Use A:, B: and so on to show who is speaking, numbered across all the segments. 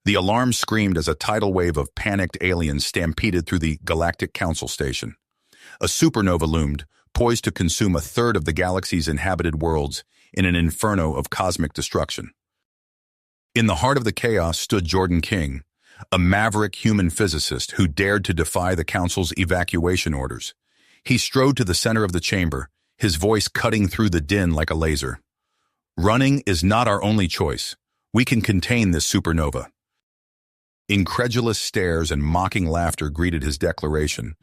A: The alarm screamed as a tidal wave of panicked aliens stampeded through the Galactic Council station. A supernova loomed, poised to consume a third of the galaxy's inhabited worlds in an inferno of cosmic destruction. In the heart of the chaos stood Jordan King, a maverick human physicist who dared to defy the Council's evacuation orders. He strode to the center of the chamber, his voice cutting through the din like a laser. "Running is not our only choice. We can contain this supernova." Incredulous stares and mocking laughter greeted his declaration,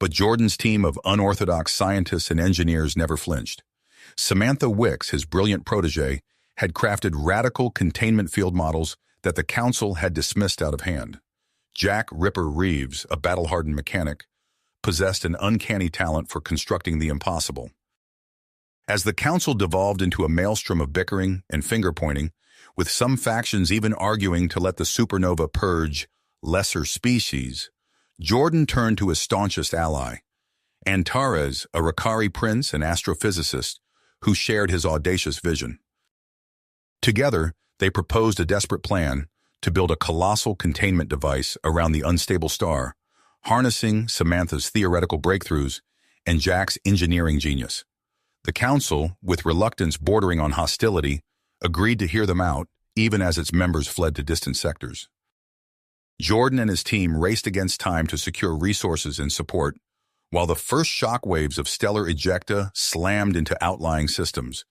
A: but Jordan's team of unorthodox scientists and engineers never flinched. Samantha Wicks, his brilliant protege, had crafted radical containment field models that the Council had dismissed out of hand. Jack Ripper Reeves, a battle-hardened mechanic, possessed an uncanny talent for constructing the impossible. As the Council devolved into a maelstrom of bickering and finger-pointing, with some factions even arguing to let the supernova purge lesser species, Jordan turned to his staunchest ally, Antares, a Rakari prince and astrophysicist who shared his audacious vision. Together, they proposed a desperate plan to build a colossal containment device around the unstable star, harnessing Samantha's theoretical breakthroughs and Jack's engineering genius. The Council, with reluctance bordering on hostility, agreed to hear them out, even as its members fled to distant sectors. Jordan and his team raced against time to secure resources and support, while the first shockwaves of stellar ejecta slammed into outlying systems,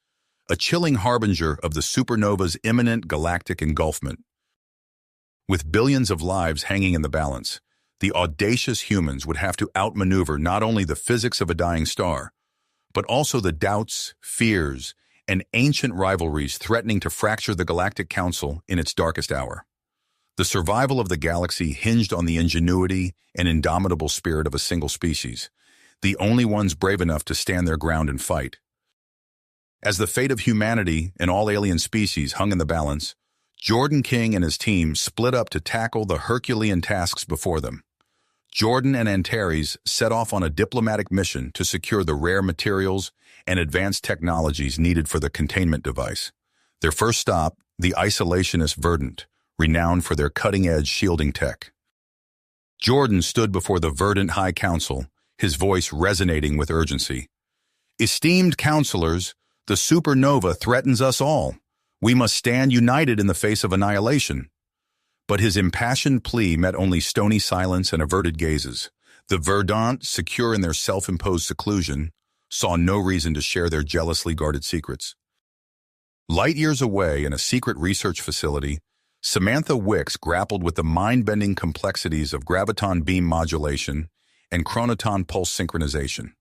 A: a chilling harbinger of the supernova's imminent galactic engulfment. With billions of lives hanging in the balance, the audacious humans would have to outmaneuver not only the physics of a dying star, but also the doubts, fears, and ancient rivalries threatening to fracture the Galactic Council in its darkest hour. The survival of the galaxy hinged on the ingenuity and indomitable spirit of a single species, the only ones brave enough to stand their ground and fight. As the fate of humanity and all alien species hung in the balance, Jordan King and his team split up to tackle the Herculean tasks before them. Jordan and Antares set off on a diplomatic mission to secure the rare materials and advanced technologies needed for the containment device. Their first stop, the isolationist Verdant, renowned for their cutting-edge shielding tech. Jordan stood before the Verdant High Council, his voice resonating with urgency. "Esteemed counselors, the supernova threatens us all. We must stand united in the face of annihilation." But his impassioned plea met only stony silence and averted gazes. The Verdant, secure in their self-imposed seclusion, saw no reason to share their jealously guarded secrets. Light years away in a secret research facility, Samantha Wicks grappled with the mind-bending complexities of graviton beam modulation and chronoton pulse synchronization.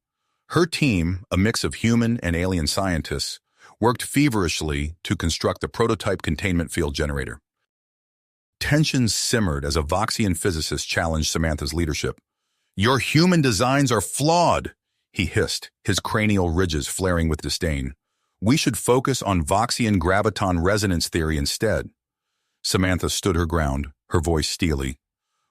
A: Her team, a mix of human and alien scientists, worked feverishly to construct the prototype containment field generator. Tensions simmered as a Voxian physicist challenged Samantha's leadership. "Your human designs are flawed," he hissed, his cranial ridges flaring with disdain. "We should focus on Voxian graviton resonance theory instead." Samantha stood her ground, her voice steely.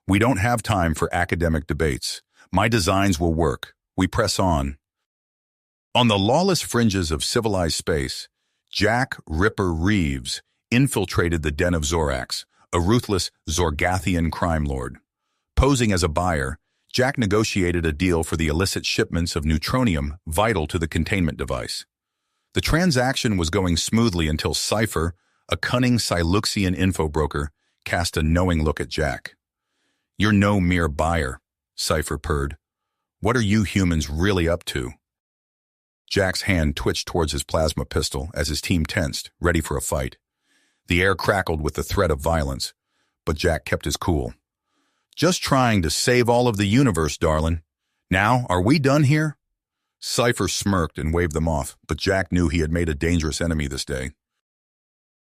A: "We don't have time for academic debates. My designs will work. We press on." On the lawless fringes of civilized space, Jack Ripper Reeves infiltrated the den of Zorax, a ruthless Zorgathian crime lord. Posing as a buyer, Jack negotiated a deal for the illicit shipments of neutronium vital to the containment device. The transaction was going smoothly until Cypher, a cunning Siluxian info broker, cast a knowing look at Jack. "You're no mere buyer," Cypher purred. "What are you humans really up to?" Jack's hand twitched towards his plasma pistol as his team tensed, ready for a fight. The air crackled with the threat of violence, but Jack kept his cool. "Just trying to save all of the universe, darling. Now, are we done here?" Cypher smirked and waved them off, but Jack knew he had made a dangerous enemy this day.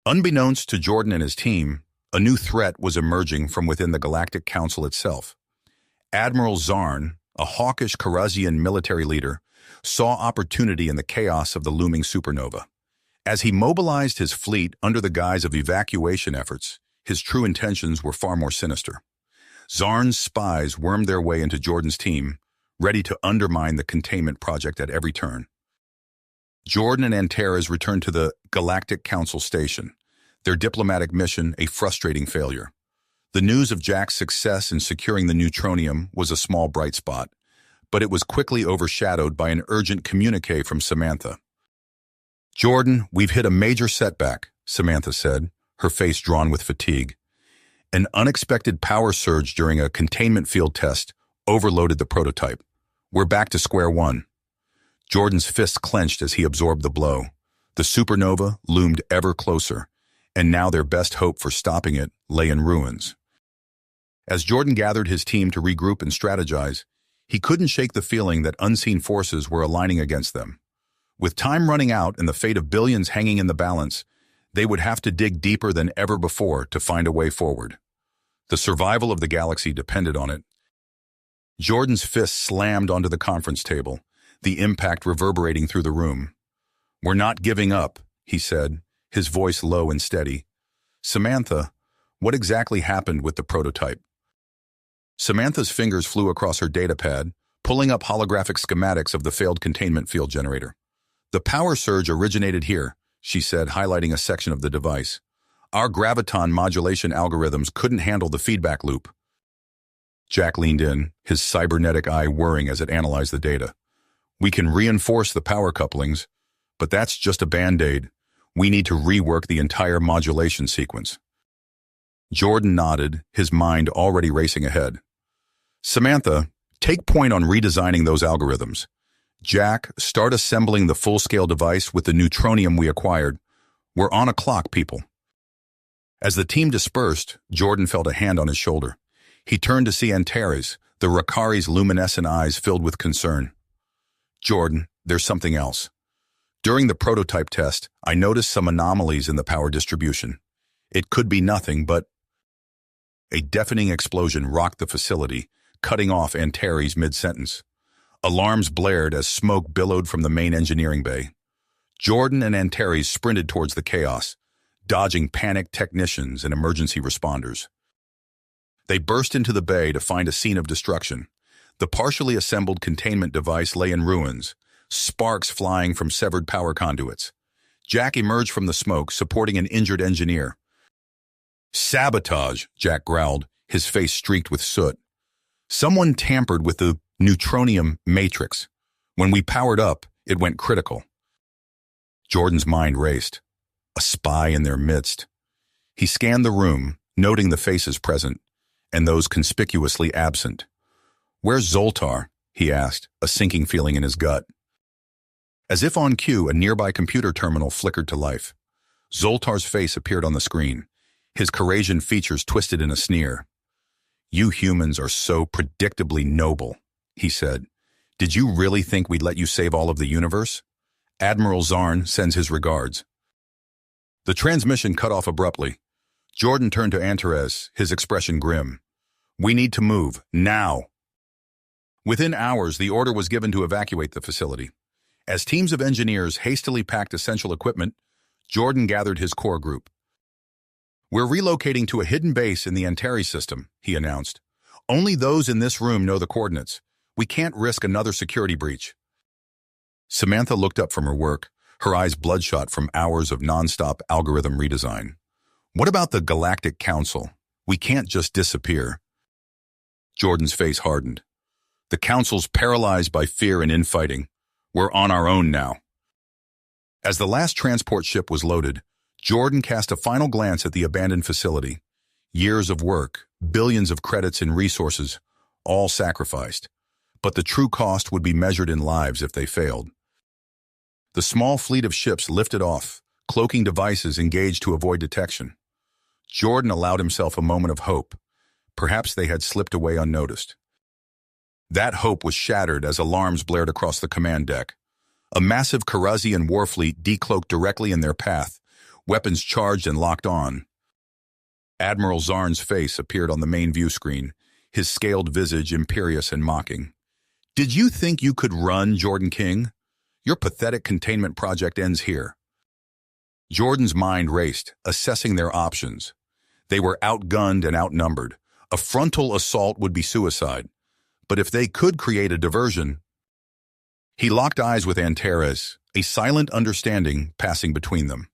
A: Unbeknownst to Jordan and his team, a new threat was emerging from within the Galactic Council itself. Admiral Zarn, a hawkish Karazian military leader, saw opportunity in the chaos of the looming supernova. As he mobilized his fleet under the guise of evacuation efforts, his true intentions were far more sinister. Zarn's spies wormed their way into Jordan's team, ready to undermine the containment project at every turn. Jordan and Antares returned to the Galactic Council station, their diplomatic mission a frustrating failure. The news of Jack's success in securing the neutronium was a small bright spot, but it was quickly overshadowed by an urgent communique from Samantha. "Jordan, we've hit a major setback," Samantha said, her face drawn with fatigue. "An unexpected power surge during a containment field test overloaded the prototype. We're back to square one." Jordan's fists clenched as he absorbed the blow. The supernova loomed ever closer, and now their best hope for stopping it lay in ruins. As Jordan gathered his team to regroup and strategize, he couldn't shake the feeling that unseen forces were aligning against them. With time running out and the fate of billions hanging in the balance, they would have to dig deeper than ever before to find a way forward. The survival of the galaxy depended on it. Jordan's fist slammed onto the conference table, the impact reverberating through the room. "We're not giving up," he said, his voice low and steady. "Samantha, what exactly happened with the prototype?" Samantha's fingers flew across her datapad, pulling up holographic schematics of the failed containment field generator. "The power surge originated here," she said, highlighting a section of the device. "Our graviton modulation algorithms couldn't handle the feedback loop." Jack leaned in, his cybernetic eye whirring as it analyzed the data. "We can reinforce the power couplings, but that's just a band-aid. We need to rework the entire modulation sequence." Jordan nodded, his mind already racing ahead. "Samantha, take point on redesigning those algorithms. Jack, start assembling the full-scale device with the neutronium we acquired. We're on a clock, people." As the team dispersed, Jordan felt a hand on his shoulder. He turned to see Antares, the Rakari's luminescent eyes filled with concern. "Jordan, there's something else. During the prototype test, I noticed some anomalies in the power distribution. It could be nothing, but..." A deafening explosion rocked the facility, cutting off Antares mid-sentence. Alarms blared as smoke billowed from the main engineering bay. Jordan and Antares sprinted towards the chaos, dodging panicked technicians and emergency responders. They burst into the bay to find a scene of destruction. The partially assembled containment device lay in ruins, sparks flying from severed power conduits. Jack emerged from the smoke, supporting an injured engineer. "Sabotage," Jack growled, his face streaked with soot. "Someone tampered with the neutronium matrix. When we powered up, it went critical." Jordan's mind raced. A spy in their midst. He scanned the room, noting the faces present, and those conspicuously absent. "Where's Zoltar?" he asked, a sinking feeling in his gut. As if on cue, a nearby computer terminal flickered to life. Zoltar's face appeared on the screen, his Corasian features twisted in a sneer. "You humans are so predictably noble," he said. "Did you really think we'd let you save all of the universe? Admiral Zarn sends his regards." The transmission cut off abruptly. Jordan turned to Antares, his expression grim. "We need to move, now." Within hours, the order was given to evacuate the facility. As teams of engineers hastily packed essential equipment, Jordan gathered his core group. "We're relocating to a hidden base in the Antares system," he announced. "Only those in this room know the coordinates. We can't risk another security breach." Samantha looked up from her work, her eyes bloodshot from hours of nonstop algorithm redesign. "What about the Galactic Council? We can't just disappear." Jordan's face hardened. "The Council's paralyzed by fear and infighting. We're on our own now." As the last transport ship was loaded, Jordan cast a final glance at the abandoned facility. Years of work, billions of credits and resources, all sacrificed. But the true cost would be measured in lives if they failed. The small fleet of ships lifted off, cloaking devices engaged to avoid detection. Jordan allowed himself a moment of hope. Perhaps they had slipped away unnoticed. That hope was shattered as alarms blared across the command deck. A massive Corasian warfleet decloaked directly in their path, weapons charged and locked on. Admiral Zarn's face appeared on the main view screen, his scaled visage imperious and mocking. "Did you think you could run, Jordan King? Your pathetic containment project ends here." Jordan's mind raced, assessing their options. They were outgunned and outnumbered. A frontal assault would be suicide. But if they could create a diversion... He locked eyes with Antares, a silent understanding passing between them.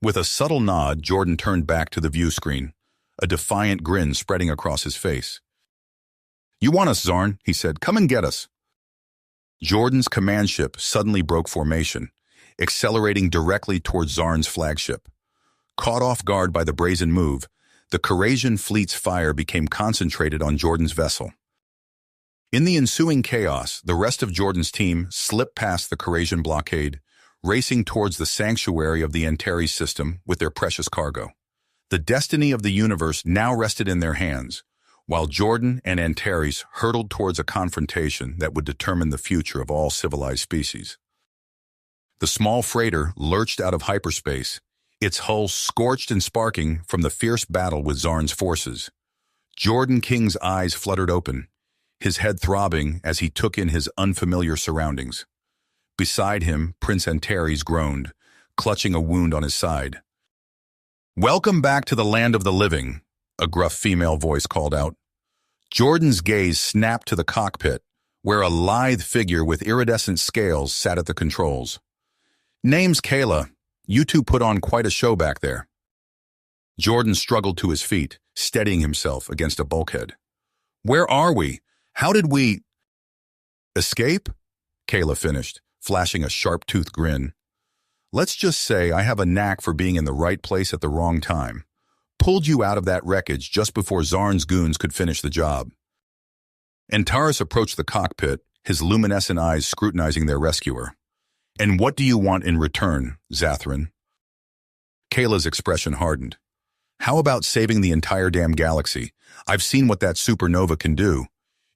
A: With a subtle nod, Jordan turned back to the view screen. a defiant grin spreading across his face. "You want us, Zarn," he said. "Come and get us." Jordan's command ship suddenly broke formation, accelerating directly towards Zarn's flagship. Caught off guard by the brazen move, the Corasian fleet's fire became concentrated on Jordan's vessel. In the ensuing chaos, the rest of Jordan's team slipped past the Corasian blockade, racing towards the sanctuary of the Antares system with their precious cargo. The destiny of the universe now rested in their hands, while Jordan and Antares hurtled towards a confrontation that would determine the future of all civilized species. The small freighter lurched out of hyperspace, its hull scorched and sparking from the fierce battle with Zarn's forces. Jordan King's eyes fluttered open, his head throbbing as he took in his unfamiliar surroundings. Beside him, Prince Antares groaned, clutching a wound on his side. "Welcome back to the land of the living," a gruff female voice called out. Jordan's gaze snapped to the cockpit, where a lithe figure with iridescent scales sat at the controls. "Name's Kayla. You two put on quite a show back there." Jordan struggled to his feet, steadying himself against a bulkhead. "Where are we? How did we—" "Escape?" Kayla finished, flashing a sharp-toothed grin. "Let's just say I have a knack for being in the right place at the wrong time. Pulled you out of that wreckage just before Zarn's goons could finish the job." Antares approached the cockpit, his luminescent eyes scrutinizing their rescuer. "And what do you want in return, Zathran?" Kayla's expression hardened. "How about saving the entire damn galaxy? I've seen what that supernova can do.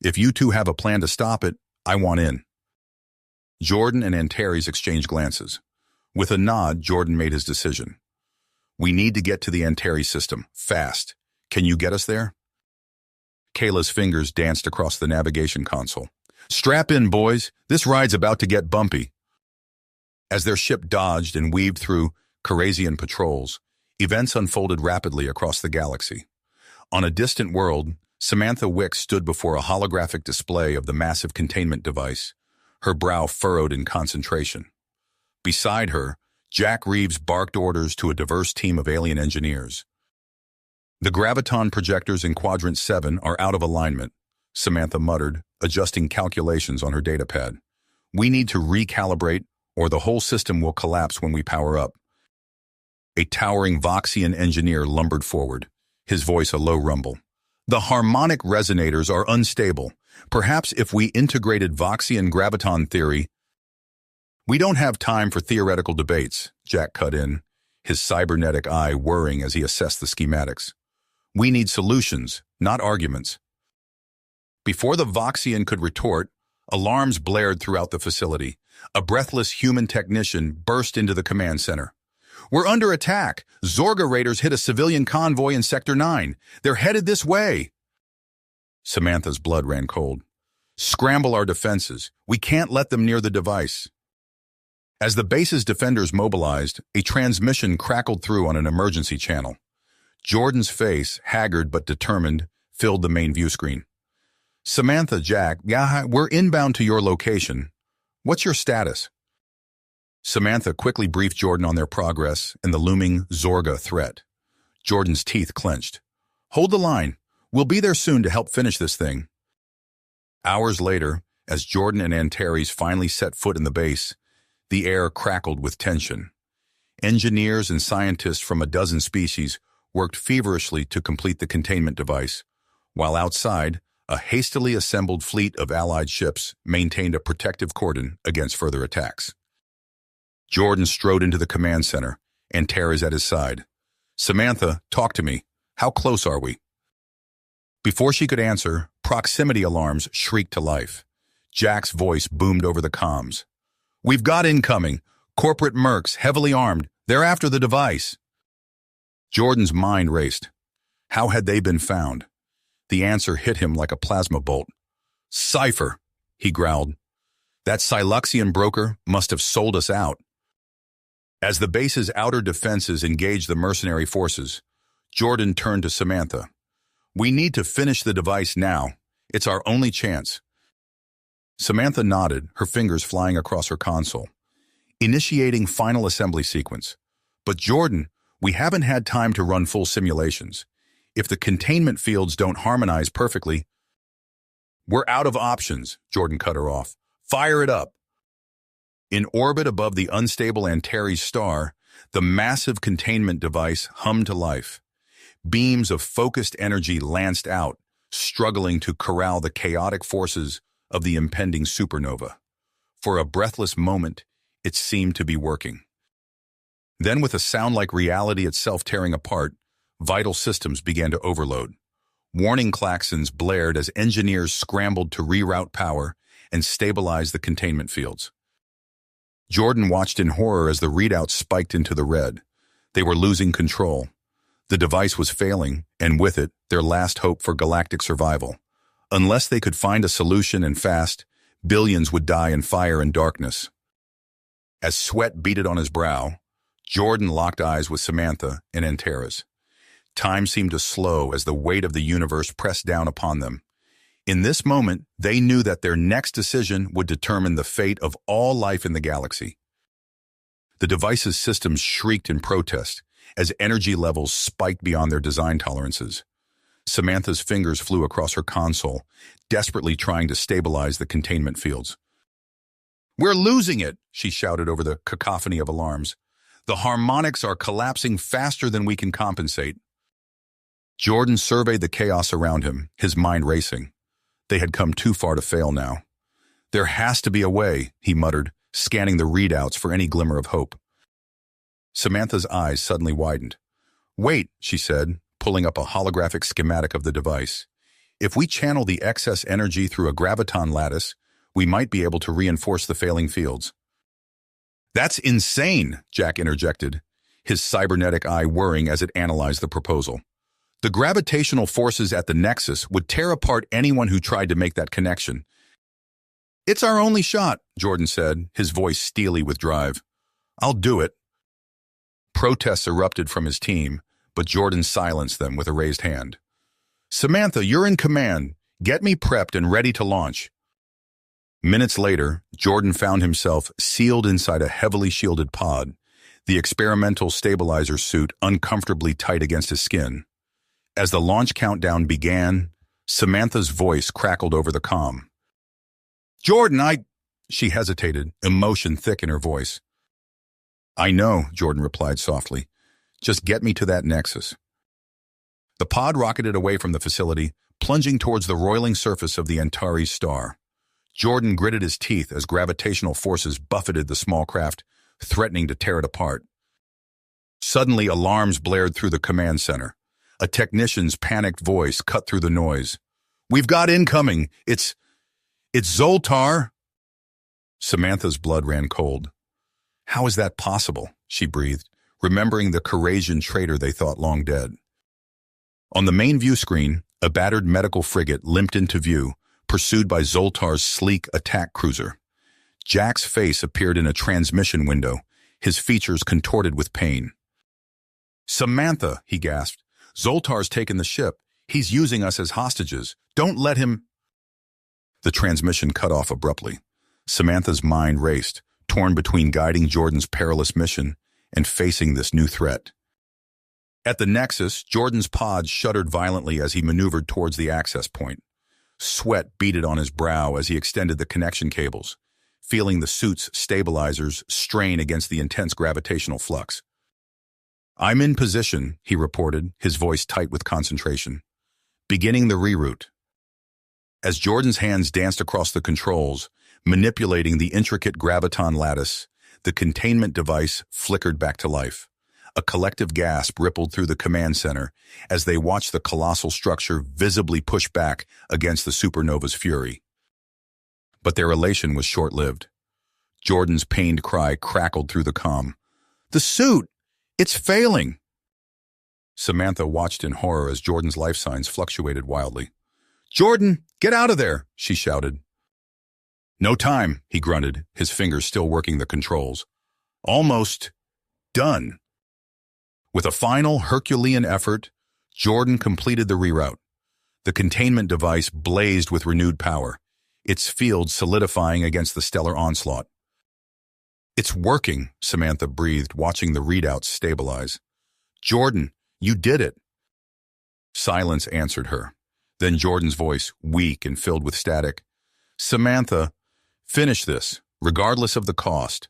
A: If you two have a plan to stop it, I want in." Jordan and Antares exchanged glances. With a nod, Jordan made his decision. "We need to get to the Antares system, fast. Can you get us there?" Kayla's fingers danced across the navigation console. "Strap in, boys. This ride's about to get bumpy." As their ship dodged and weaved through Corasian patrols, events unfolded rapidly across the galaxy. On a distant world, Samantha Wicks stood before a holographic display of the massive containment device, her brow furrowed in concentration. Beside her, Jack Reeves barked orders to a diverse team of alien engineers. "The graviton projectors in Quadrant 7 are out of alignment," Samantha muttered, adjusting calculations on her datapad. "We need to recalibrate, or the whole system will collapse when we power up." A towering Voxian engineer lumbered forward, his voice a low rumble. "The harmonic resonators are unstable. Perhaps if we integrated Voxian graviton theory—" "We don't have time for theoretical debates," Jack cut in, his cybernetic eye whirring as he assessed the schematics. "We need solutions, not arguments." Before the Voxian could retort, alarms blared throughout the facility. A breathless human technician burst into the command center. "We're under attack. Zorga raiders hit a civilian convoy in Sector 9. They're headed this way." Samantha's blood ran cold. "Scramble our defenses. We can't let them near the device." As the base's defenders mobilized, a transmission crackled through on an emergency channel. Jordan's face, haggard but determined, filled the main view screen. "Samantha, Jack, yeah, we're inbound to your location. What's your status?" Samantha quickly briefed Jordan on their progress and the looming Zorga threat. Jordan's teeth clenched. "Hold the line. We'll be there soon to help finish this thing." Hours later, as Jordan and Antares finally set foot in the base, the air crackled with tension. Engineers and scientists from a dozen species worked feverishly to complete the containment device, while outside, a hastily assembled fleet of Allied ships maintained a protective cordon against further attacks. Jordan strode into the command center, Antares at his side. "Samantha, talk to me. How close are we?" Before she could answer, proximity alarms shrieked to life. Jack's voice boomed over the comms. "We've got incoming. Corporate mercs, heavily armed. They're after the device." Jordan's mind raced. How had they been found? The answer hit him like a plasma bolt. "Cipher," he growled. "That Siluxian broker must have sold us out." As the base's outer defenses engaged the mercenary forces, Jordan turned to Samantha. "We need to finish the device now. It's our only chance." Samantha nodded, her fingers flying across her console. "Initiating final assembly sequence. But Jordan, we haven't had time to run full simulations. If the containment fields don't harmonize perfectly, we're out of options, Jordan cut her off. Fire it up. In orbit above the unstable Antares star, the massive containment device hummed to life. Beams of focused energy lanced out, struggling to corral the chaotic forces of the impending supernova. For a breathless moment, it seemed to be working. Then, with a sound like reality itself tearing apart, vital systems began to overload. Warning klaxons blared as engineers scrambled to reroute power and stabilize the containment fields. Jordan watched in horror as the readouts spiked into the red. They were losing control. The device was failing, and with it, their last hope for galactic survival. Unless they could find a solution and fast, billions would die in fire and darkness. As sweat beaded on his brow, Jordan locked eyes with Samantha and Antares. Time seemed to slow as the weight of the universe pressed down upon them. In this moment, they knew that their next decision would determine the fate of all life in the galaxy. The device's systems shrieked in protest as energy levels spiked beyond their design tolerances. Samantha's fingers flew across her console, desperately trying to stabilize the containment fields. "We're losing it," she shouted over the cacophony of alarms. "The harmonics are collapsing faster than we can compensate." Jordan surveyed the chaos around him, his mind racing. They had come too far to fail now. "There has to be a way," he muttered, scanning the readouts for any glimmer of hope. Samantha's eyes suddenly widened. "Wait," she said, pulling up a holographic schematic of the device. "If we channel the excess energy through a graviton lattice, we might be able to reinforce the failing fields." "That's insane," Jack interjected, his cybernetic eye whirring as it analyzed the proposal. "The gravitational forces at the nexus would tear apart anyone who tried to make that connection." "It's our only shot," Jordan said, his voice steely with drive. "I'll do it." Protests erupted from his team, but Jordan silenced them with a raised hand. "Samantha, you're in command. Get me prepped and ready to launch." Minutes later, Jordan found himself sealed inside a heavily shielded pod, the experimental stabilizer suit uncomfortably tight against his skin. As the launch countdown began, Samantha's voice crackled over the comm. "Jordan, She hesitated, emotion thick in her voice. "I know," Jordan replied softly. "Just get me to that nexus." The pod rocketed away from the facility, plunging towards the roiling surface of the Antares star. Jordan gritted his teeth as gravitational forces buffeted the small craft, threatening to tear it apart. Suddenly, alarms blared through the command center. A technician's panicked voice cut through the noise. "We've got incoming! It's Zoltar!" Samantha's blood ran cold. "How is that possible?" she breathed, remembering the Courasian traitor they thought long dead. On the main view screen, a battered medical frigate limped into view, pursued by Zoltar's sleek attack cruiser. Jack's face appeared in a transmission window, his features contorted with pain. "Samantha," he gasped, "Zoltar's taken the ship. He's using us as hostages. Don't let him—" The transmission cut off abruptly. Samantha's mind raced, torn between guiding Jordan's perilous mission and facing this new threat. At the nexus, Jordan's pod shuddered violently as he maneuvered towards the access point. Sweat beaded on his brow as he extended the connection cables, feeling the suit's stabilizers strain against the intense gravitational flux. "I'm in position," he reported, his voice tight with concentration. "Beginning the reroute." As Jordan's hands danced across the controls, manipulating the intricate graviton lattice, the containment device flickered back to life. A collective gasp rippled through the command center as they watched the colossal structure visibly push back against the supernova's fury. But their elation was short-lived. Jordan's pained cry crackled through the comm. "The suit! It's failing!" Samantha watched in horror as Jordan's life signs fluctuated wildly. "Jordan, get out of there!" she shouted. "No time," he grunted, his fingers still working the controls. "Almost done." With a final Herculean effort, Jordan completed the reroute. The containment device blazed with renewed power, its field solidifying against the stellar onslaught. "It's working," Samantha breathed, watching the readouts stabilize. "Jordan, you did it." Silence answered her. Then Jordan's voice, weak and filled with static. Samantha, finish this, regardless of the cost.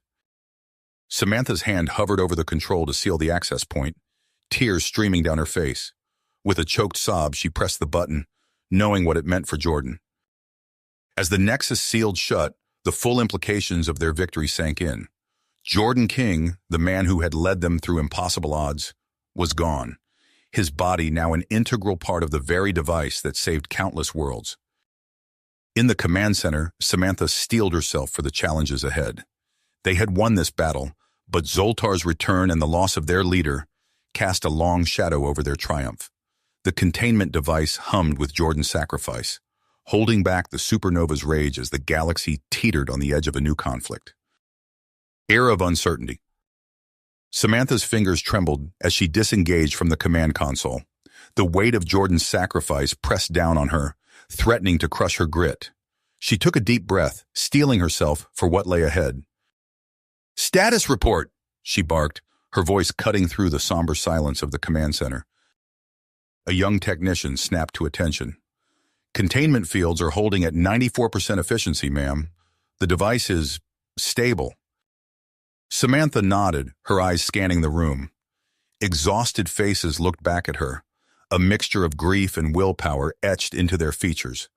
A: Samantha's hand hovered over the control to seal the access point, tears streaming down her face. With a choked sob, she pressed the button, knowing what it meant for Jordan. As the nexus sealed shut, the full implications of their victory sank in. Jordan King, the man who had led them through impossible odds, was gone, his body now an integral part of the very device that saved countless worlds. In the command center, Samantha steeled herself for the challenges ahead. They had won this battle, but Zoltar's return and the loss of their leader cast a long shadow over their triumph. The containment device hummed with Jordan's sacrifice, holding back the supernova's rage as the galaxy teetered on the edge of a new conflict. Era of uncertainty. Samantha's fingers trembled as she disengaged from the command console. The weight of Jordan's sacrifice pressed down on her, threatening to crush her grit. She took a deep breath, steeling herself for what lay ahead. "Status report," she barked, her voice cutting through the somber silence of the command center. A young technician snapped to attention. "Containment fields are holding at 94% efficiency, ma'am. The device is stable." Samantha nodded, her eyes scanning the room. Exhausted faces looked back at her, a mixture of grief and willpower etched into their features.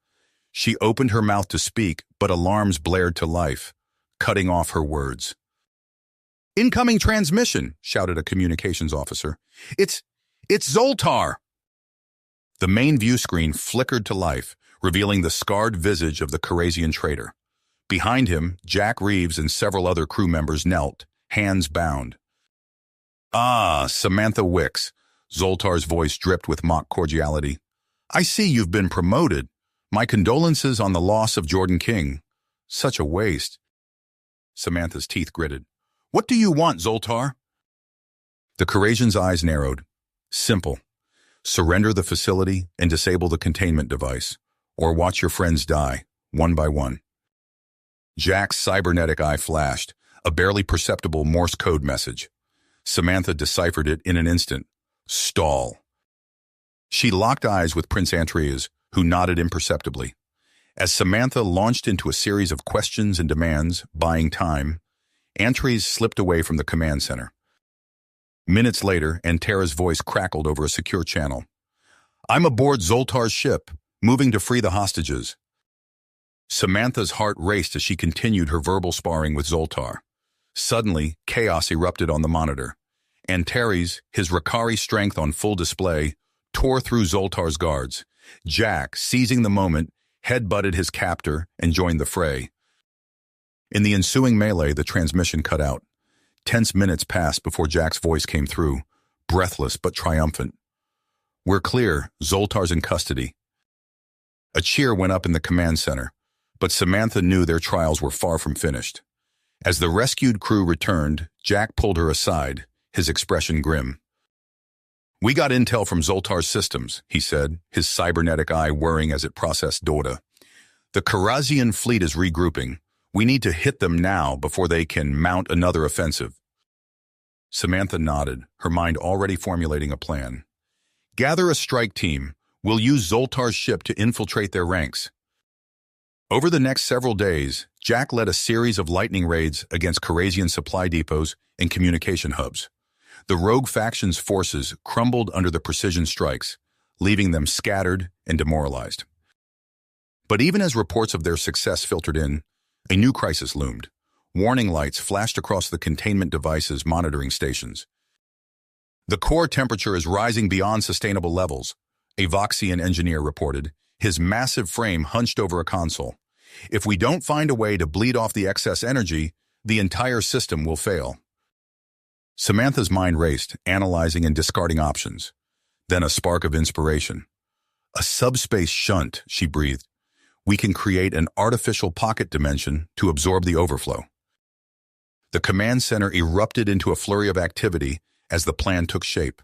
A: She opened her mouth to speak, but alarms blared to life, cutting off her words. "Incoming transmission," shouted a communications officer. It's Zoltar!" The main view screen flickered to life, revealing the scarred visage of the Carazian traitor. Behind him, Jack Reeves and several other crew members knelt, hands bound. "Ah, Samantha Wicks," Zoltar's voice dripped with mock cordiality. "I see you've been promoted. My condolences on the loss of Jordan King. Such a waste." Samantha's teeth gritted. "What do you want, Zoltar?" The Carazian's eyes narrowed. Simple. Surrender the facility and disable the containment device, or watch your friends die, one by one. Jack's cybernetic eye flashed, a barely perceptible Morse code message. Samantha deciphered it in an instant. Stall. She locked eyes with Prince Antrias, who nodded imperceptibly. As Samantha launched into a series of questions and demands, buying time, Antrias slipped away from the command center. Minutes later, Antera's voice crackled over a secure channel. "I'm aboard Zoltar's ship, moving to free the hostages." Samantha's heart raced as she continued her verbal sparring with Zoltar. Suddenly, chaos erupted on the monitor. Antares, his Rakari strength on full display, tore through Zoltar's guards. Jack, seizing the moment, headbutted his captor and joined the fray. In the ensuing melee, the transmission cut out. Tense minutes passed before Jack's voice came through, breathless but triumphant. "We're clear, Zoltar's in custody." A cheer went up in the command center, but Samantha knew their trials were far from finished. As the rescued crew returned, Jack pulled her aside, his expression grim. "We got intel from Zoltar's systems," he said, his cybernetic eye whirring as it processed data. "The Carazian fleet is regrouping. We need to hit them now before they can mount another offensive." Samantha nodded, her mind already formulating a plan. "Gather a strike team. We'll use Zoltar's ship to infiltrate their ranks." Over the next several days, Jack led a series of lightning raids against Carazian supply depots and communication hubs. The rogue faction's forces crumbled under the precision strikes, leaving them scattered and demoralized. But even as reports of their success filtered in, a new crisis loomed. Warning lights flashed across the containment device's monitoring stations. "The core temperature is rising beyond sustainable levels," a Voxian engineer reported, his massive frame hunched over a console. "If we don't find a way to bleed off the excess energy, the entire system will fail." Samantha's mind raced, analyzing and discarding options. Then a spark of inspiration. "A subspace shunt," she breathed. "We can create an artificial pocket dimension to absorb the overflow." The command center erupted into a flurry of activity as the plan took shape.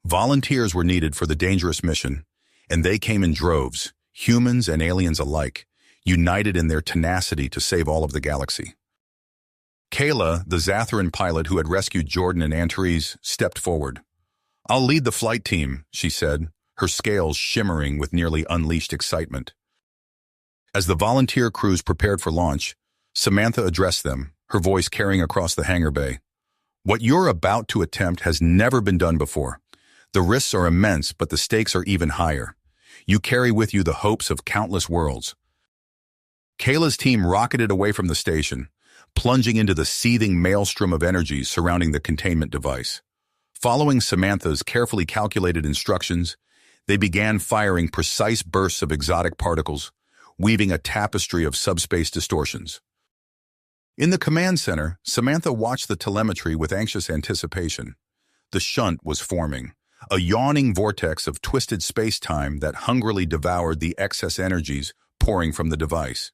A: Volunteers were needed for the dangerous mission, and they came in droves, humans and aliens alike, united in their tenacity to save all of the galaxy. Kayla, the Zathran pilot who had rescued Jordan and Antares, stepped forward. "I'll lead the flight team," she said, her scales shimmering with nearly unleashed excitement. As the volunteer crews prepared for launch, Samantha addressed them, her voice carrying across the hangar bay. What you're about to attempt has never been done before. The risks are immense, but the stakes are even higher. You carry with you the hopes of countless worlds. Kayla's team rocketed away from the station, plunging into the seething maelstrom of energy surrounding the containment device. Following Samantha's carefully calculated instructions, they began firing precise bursts of exotic particles, weaving a tapestry of subspace distortions. In the command center, Samantha watched the telemetry with anxious anticipation. The shunt was forming, a yawning vortex of twisted space-time that hungrily devoured the excess energies pouring from the device.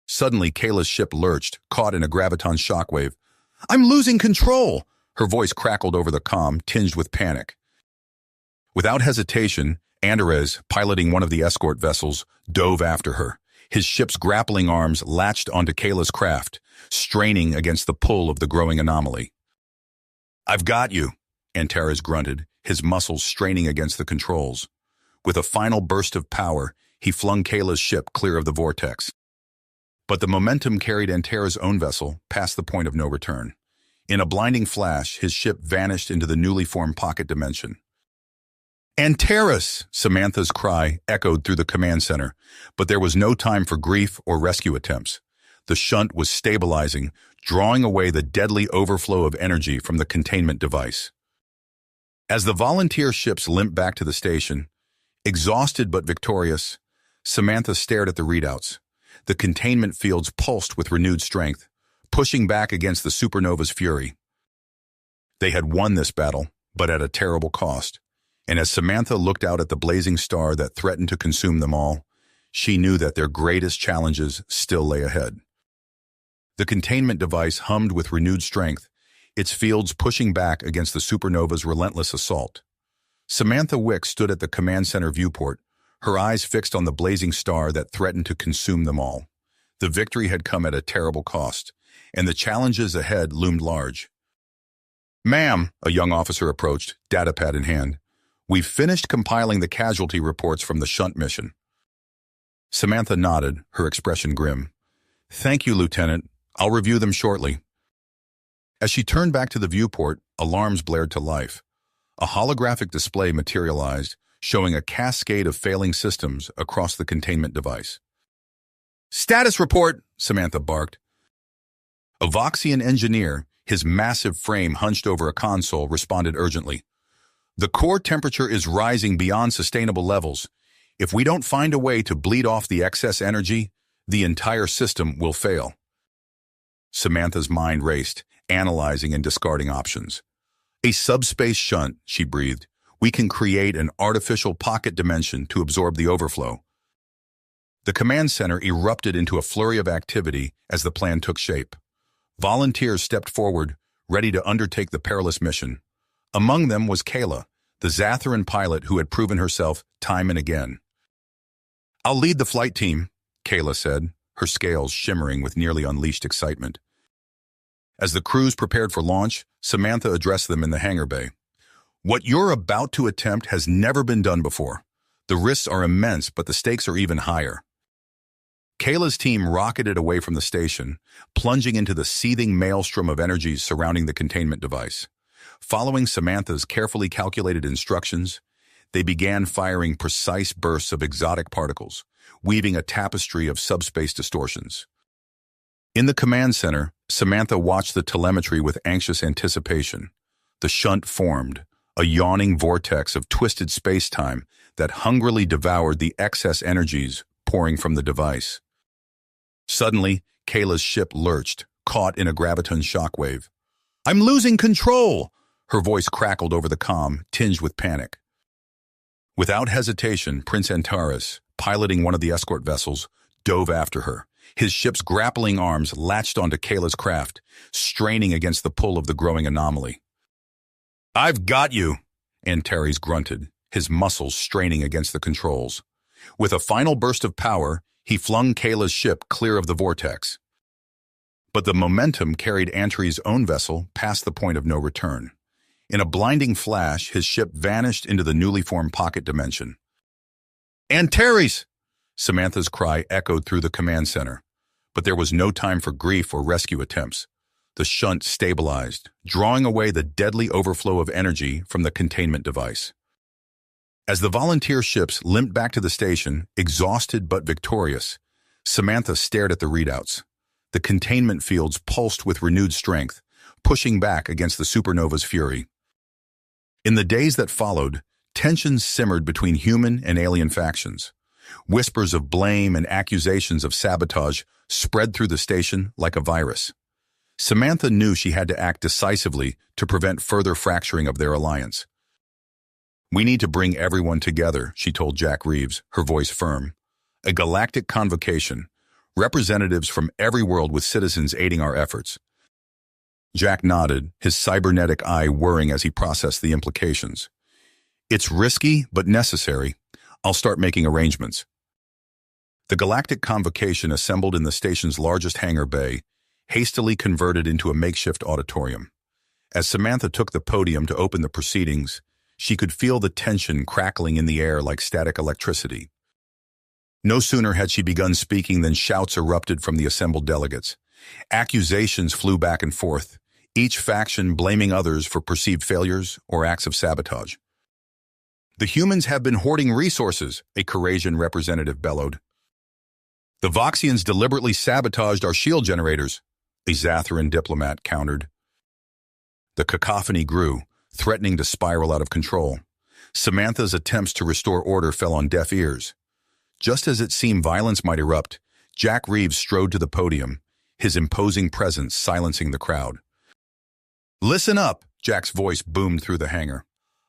A: Suddenly, Kayla's ship lurched, caught in a graviton shockwave. "I'm losing control!" Her voice crackled over the comm, tinged with panic. Without hesitation, Andres, piloting one of the escort vessels, dove after her. His ship's grappling arms latched onto Kayla's craft, straining against the pull of the growing anomaly. "I've got you," Antares grunted, his muscles straining against the controls. With a final burst of power, he flung Kayla's ship clear of the vortex. But the momentum carried Antares' own vessel past the point of no return. In a blinding flash, his ship vanished into the newly formed pocket dimension. "Antares!" Samantha's cry echoed through the command center, but there was no time for grief or rescue attempts. The shunt was stabilizing, drawing away the deadly overflow of energy from the containment device. As the volunteer ships limped back to the station, exhausted but victorious, Samantha stared at the readouts. The containment fields pulsed with renewed strength, pushing back against the supernova's fury. They had won this battle, but at a terrible cost. And as Samantha looked out at the blazing star that threatened to consume them all, she knew that their greatest challenges still lay ahead. The containment device hummed with renewed strength, its fields pushing back against the supernova's relentless assault. Samantha Wick stood at the command center viewport, her eyes fixed on the blazing star that threatened to consume them all. The victory had come at a terrible cost, and the challenges ahead loomed large. "Ma'am," a young officer approached, datapad in hand. "We've finished compiling the casualty reports from the shunt mission." Samantha nodded, her expression grim. "Thank you, Lieutenant. I'll review them shortly." As she turned back to the viewport, alarms blared to life. A holographic display materialized, showing a cascade of failing systems across the containment device. "Status report!" Samantha barked. A Voxian engineer, his massive frame hunched over a console, responded urgently. "The core temperature is rising beyond sustainable levels. If we don't find a way to bleed off the excess energy, the entire system will fail." Samantha's mind raced, analyzing and discarding options. "A subspace shunt," she breathed. "We can create an artificial pocket dimension to absorb the overflow." The command center erupted into a flurry of activity as the plan took shape. Volunteers stepped forward, ready to undertake the perilous mission. Among them was Kayla, the Zatharan pilot who had proven herself time and again. "I'll lead the flight team," Kayla said, her scales shimmering with nearly unleashed excitement. As the crews prepared for launch, Samantha addressed them in the hangar bay. "What you're about to attempt has never been done before. The risks are immense, but the stakes are even higher." Kayla's team rocketed away from the station, plunging into the seething maelstrom of energies surrounding the containment device. Following Samantha's carefully calculated instructions, they began firing precise bursts of exotic particles, weaving a tapestry of subspace distortions. In the command center, Samantha watched the telemetry with anxious anticipation. The shunt formed, a yawning vortex of twisted space-time that hungrily devoured the excess energies pouring from the device. Suddenly, Kayla's ship lurched, caught in a graviton shockwave. "I'm losing control!" Her voice crackled over the comm, tinged with panic. Without hesitation, Prince Antares, piloting one of the escort vessels, dove after her. His ship's grappling arms latched onto Kayla's craft, straining against the pull of the growing anomaly. "I've got you," Antares grunted, his muscles straining against the controls. With a final burst of power, he flung Kayla's ship clear of the vortex. But the momentum carried Antares' own vessel past the point of no return. In a blinding flash, his ship vanished into the newly formed pocket dimension. "Antares!" Samantha's cry echoed through the command center. But there was no time for grief or rescue attempts. The shunt stabilized, drawing away the deadly overflow of energy from the containment device. As the volunteer ships limped back to the station, exhausted but victorious, Samantha stared at the readouts. The containment fields pulsed with renewed strength, pushing back against the supernova's fury. In the days that followed, tensions simmered between human and alien factions. Whispers of blame and accusations of sabotage spread through the station like a virus. Samantha knew she had to act decisively to prevent further fracturing of their alliance. "We need to bring everyone together," she told Jack Reeves, her voice firm. "A galactic convocation, representatives from every world with citizens aiding our efforts." Jack nodded, his cybernetic eye whirring as he processed the implications. "It's risky, but necessary. I'll start making arrangements." The galactic convocation assembled in the station's largest hangar bay, hastily converted into a makeshift auditorium. As Samantha took the podium to open the proceedings, she could feel the tension crackling in the air like static electricity. No sooner had she begun speaking than shouts erupted from the assembled delegates. Accusations flew back and forth, each faction blaming others for perceived failures or acts of sabotage. "The humans have been hoarding resources," a Corasian representative bellowed. "The Voxians deliberately sabotaged our shield generators," a Zathran diplomat countered. The cacophony grew, threatening to spiral out of control. Samantha's attempts to restore order fell on deaf ears. Just as it seemed violence might erupt, Jack Reeves strode to the podium, his imposing presence silencing the crowd. "Listen up," Jack's voice boomed through the hangar.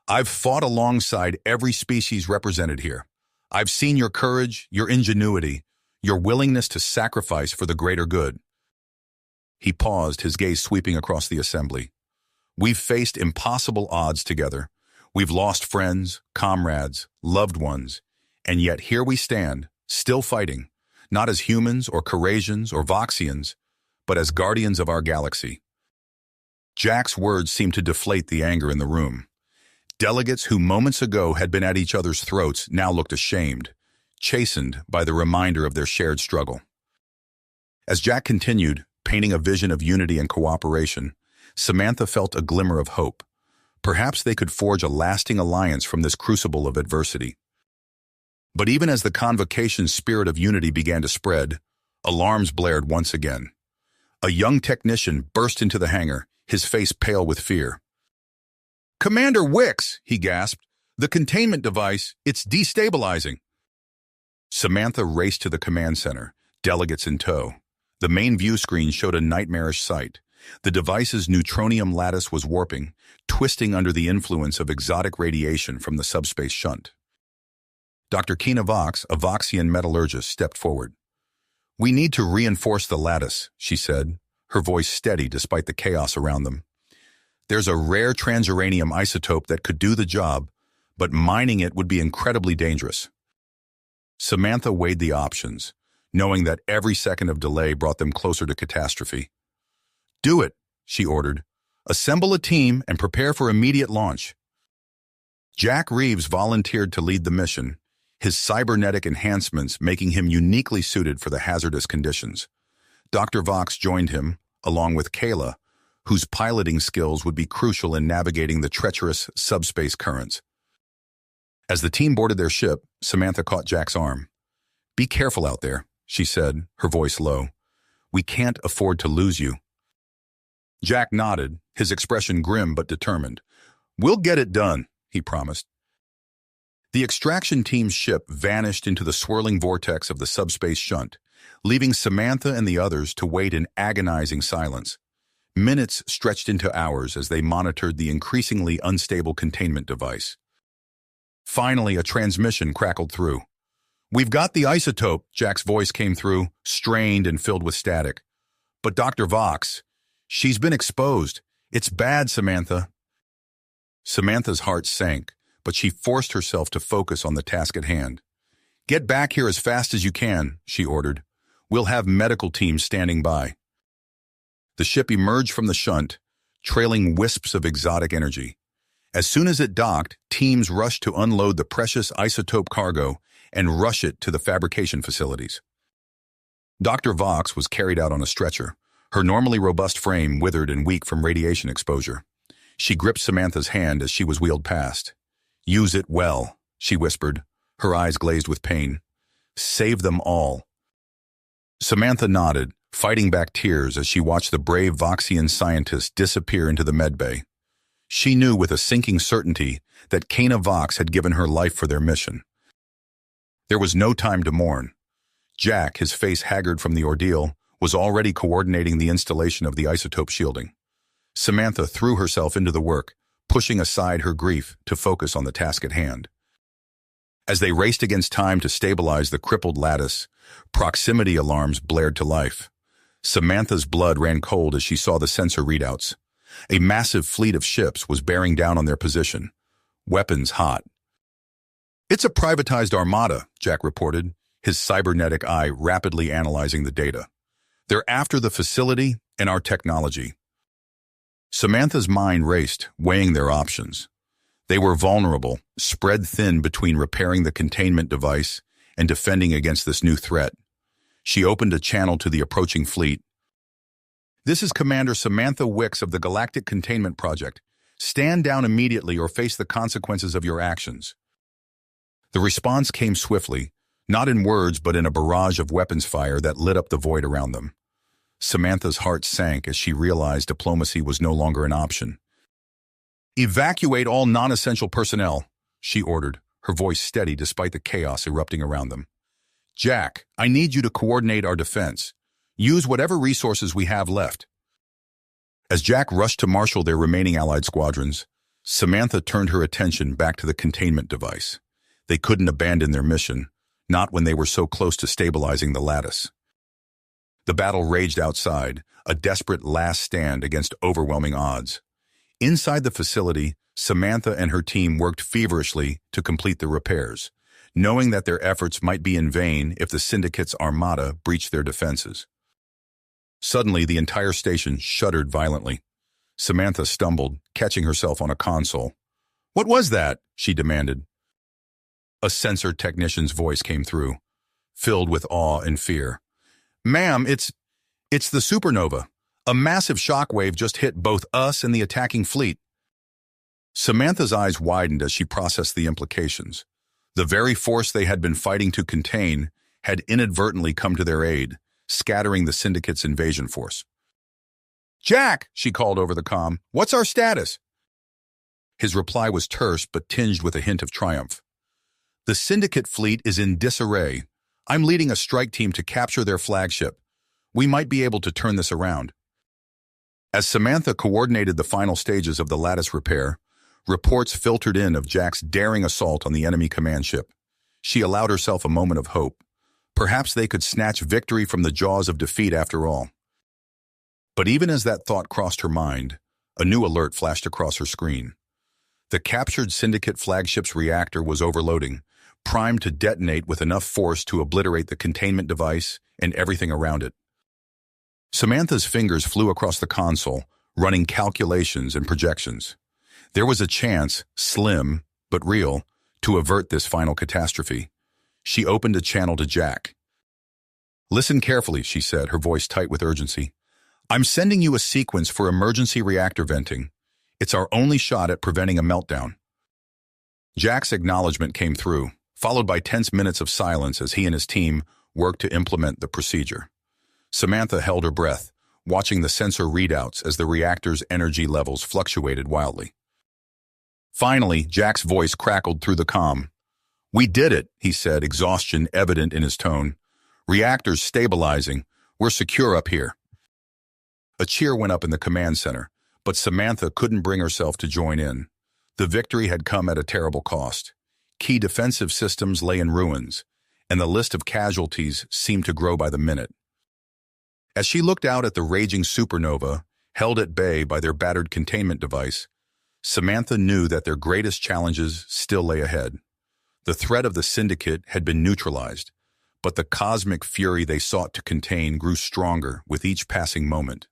A: "I've fought alongside every species represented here. I've seen your courage, your ingenuity, your willingness to sacrifice for the greater good." He paused, his gaze sweeping across the assembly. "We've faced impossible odds together. We've lost friends, comrades, loved ones, and yet here we stand, still fighting, not as humans or Corasians or Voxians, but as guardians of our galaxy." Jack's words seemed to deflate the anger in the room. Delegates who moments ago had been at each other's throats now looked ashamed, chastened by the reminder of their shared struggle. As Jack continued, painting a vision of unity and cooperation, Samantha felt a glimmer of hope. Perhaps they could forge a lasting alliance from this crucible of adversity. But even as the convocation's spirit of unity began to spread, alarms blared once again. A young technician burst into the hangar, his face pale with fear. "Commander Wicks," he gasped, "the containment device, it's destabilizing." Samantha raced to the command center, delegates in tow. The main view screen showed a nightmarish sight. The device's neutronium lattice was warping, twisting under the influence of exotic radiation from the subspace shunt. Dr. Kina Vox, a Voxian metallurgist, stepped forward. "We need to reinforce the lattice," she said, her voice steady despite the chaos around them. "There's a rare transuranium isotope that could do the job, but mining it would be incredibly dangerous." Samantha weighed the options, knowing that every second of delay brought them closer to catastrophe. "Do it," she ordered. "Assemble a team and prepare for immediate launch." Jack Reeves volunteered to lead the mission, his cybernetic enhancements making him uniquely suited for the hazardous conditions. Dr. Vox joined him, along with Kayla, whose piloting skills would be crucial in navigating the treacherous subspace currents. As the team boarded their ship, Samantha caught Jack's arm. "Be careful out there," she said, her voice low. "We can't afford to lose you." Jack nodded, his expression grim but determined. "We'll get it done," he promised. The extraction team's ship vanished into the swirling vortex of the subspace shunt, leaving Samantha and the others to wait in agonizing silence. Minutes stretched into hours as they monitored the increasingly unstable containment device. Finally, a transmission crackled through. "We've got the isotope," Jack's voice came through, strained and filled with static. "But Dr. Vox, she's been exposed. It's bad, Samantha." Samantha's heart sank, but she forced herself to focus on the task at hand. "Get back here as fast as you can," she ordered. "We'll have medical teams standing by." The ship emerged from the shunt, trailing wisps of exotic energy. As soon as it docked, teams rushed to unload the precious isotope cargo and rush it to the fabrication facilities. Dr. Vox was carried out on a stretcher, her normally robust frame withered and weak from radiation exposure. She gripped Samantha's hand as she was wheeled past. "Use it well," she whispered, her eyes glazed with pain. "Save them all." Samantha nodded, fighting back tears as she watched the brave Voxian scientist disappear into the medbay. She knew with a sinking certainty that Kana Vox had given her life for their mission. There was no time to mourn. Jack, his face haggard from the ordeal, was already coordinating the installation of the isotope shielding. Samantha threw herself into the work, pushing aside her grief to focus on the task at hand. As they raced against time to stabilize the crippled lattice, proximity alarms blared to life. Samantha's blood ran cold as she saw the sensor readouts. A massive fleet of ships was bearing down on their position, weapons hot. "It's a privatized armada," Jack reported, his cybernetic eye rapidly analyzing the data. "They're after the facility and our technology." Samantha's mind raced, weighing their options. They were vulnerable, spread thin between repairing the containment device and defending against this new threat. She opened a channel to the approaching fleet. "This is Commander Samantha Wicks of the Galactic Containment Project. Stand down immediately or face the consequences of your actions." The response came swiftly, not in words but in a barrage of weapons fire that lit up the void around them. Samantha's heart sank as she realized diplomacy was no longer an option. "Evacuate all non-essential personnel," she ordered, her voice steady despite the chaos erupting around them. "Jack, I need you to coordinate our defense. Use whatever resources we have left." As Jack rushed to marshal their remaining allied squadrons, Samantha turned her attention back to the containment device. They couldn't abandon their mission, not when they were so close to stabilizing the lattice. The battle raged outside, a desperate last stand against overwhelming odds. Inside the facility, Samantha and her team worked feverishly to complete the repairs, knowing that their efforts might be in vain if the Syndicate's armada breached their defenses. Suddenly, the entire station shuddered violently. Samantha stumbled, catching herself on a console. "What was that?" she demanded. A sensor technician's voice came through, filled with awe and fear. "Ma'am, it's the Supernova. A massive shockwave just hit both us and the attacking fleet." Samantha's eyes widened as she processed the implications. The very force they had been fighting to contain had inadvertently come to their aid, scattering the Syndicate's invasion force. "Jack," she called over the comm, "what's our status?" His reply was terse but tinged with a hint of triumph. "The Syndicate fleet is in disarray. I'm leading a strike team to capture their flagship. We might be able to turn this around." As Samantha coordinated the final stages of the lattice repair, reports filtered in of Jack's daring assault on the enemy command ship. She allowed herself a moment of hope. Perhaps they could snatch victory from the jaws of defeat after all. But even as that thought crossed her mind, a new alert flashed across her screen. The captured Syndicate flagship's reactor was overloading, primed to detonate with enough force to obliterate the containment device and everything around it. Samantha's fingers flew across the console, running calculations and projections. There was a chance, slim but real, to avert this final catastrophe. She opened a channel to Jack. "Listen carefully," she said, her voice tight with urgency. "I'm sending you a sequence for emergency reactor venting. It's our only shot at preventing a meltdown." Jack's acknowledgement came through, followed by tense minutes of silence as he and his team worked to implement the procedure. Samantha held her breath, watching the sensor readouts as the reactor's energy levels fluctuated wildly. Finally, Jack's voice crackled through the comm. "We did it," he said, exhaustion evident in his tone. "Reactors stabilizing. We're secure up here." A cheer went up in the command center, but Samantha couldn't bring herself to join in. The victory had come at a terrible cost. Key defensive systems lay in ruins, and the list of casualties seemed to grow by the minute. As she looked out at the raging supernova, held at bay by their battered containment device, Samantha knew that their greatest challenges still lay ahead. The threat of the Syndicate had been neutralized, but the cosmic fury they sought to contain grew stronger with each passing moment.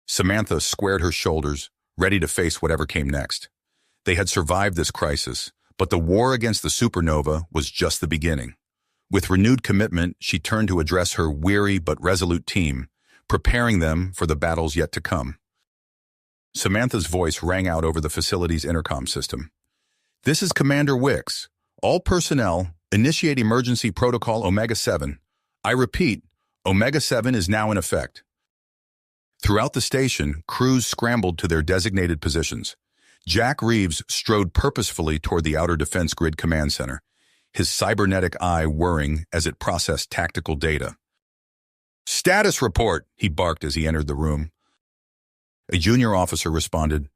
A: Samantha squared her shoulders, ready to face whatever came next. They had survived this crisis, but the war against the supernova was just the beginning. With renewed commitment, she turned to address her weary but resolute team, preparing them for the battles yet to come. Samantha's voice rang out over the facility's intercom system. "This is Commander Wicks. All personnel, initiate emergency protocol Omega-7. I repeat, Omega-7 is now in effect." Throughout the station, crews scrambled to their designated positions. Jack Reeves strode purposefully toward the Outer Defense Grid Command Center, his cybernetic eye whirring as it processed tactical data. "Status report," he barked as he entered the room. A junior officer responded,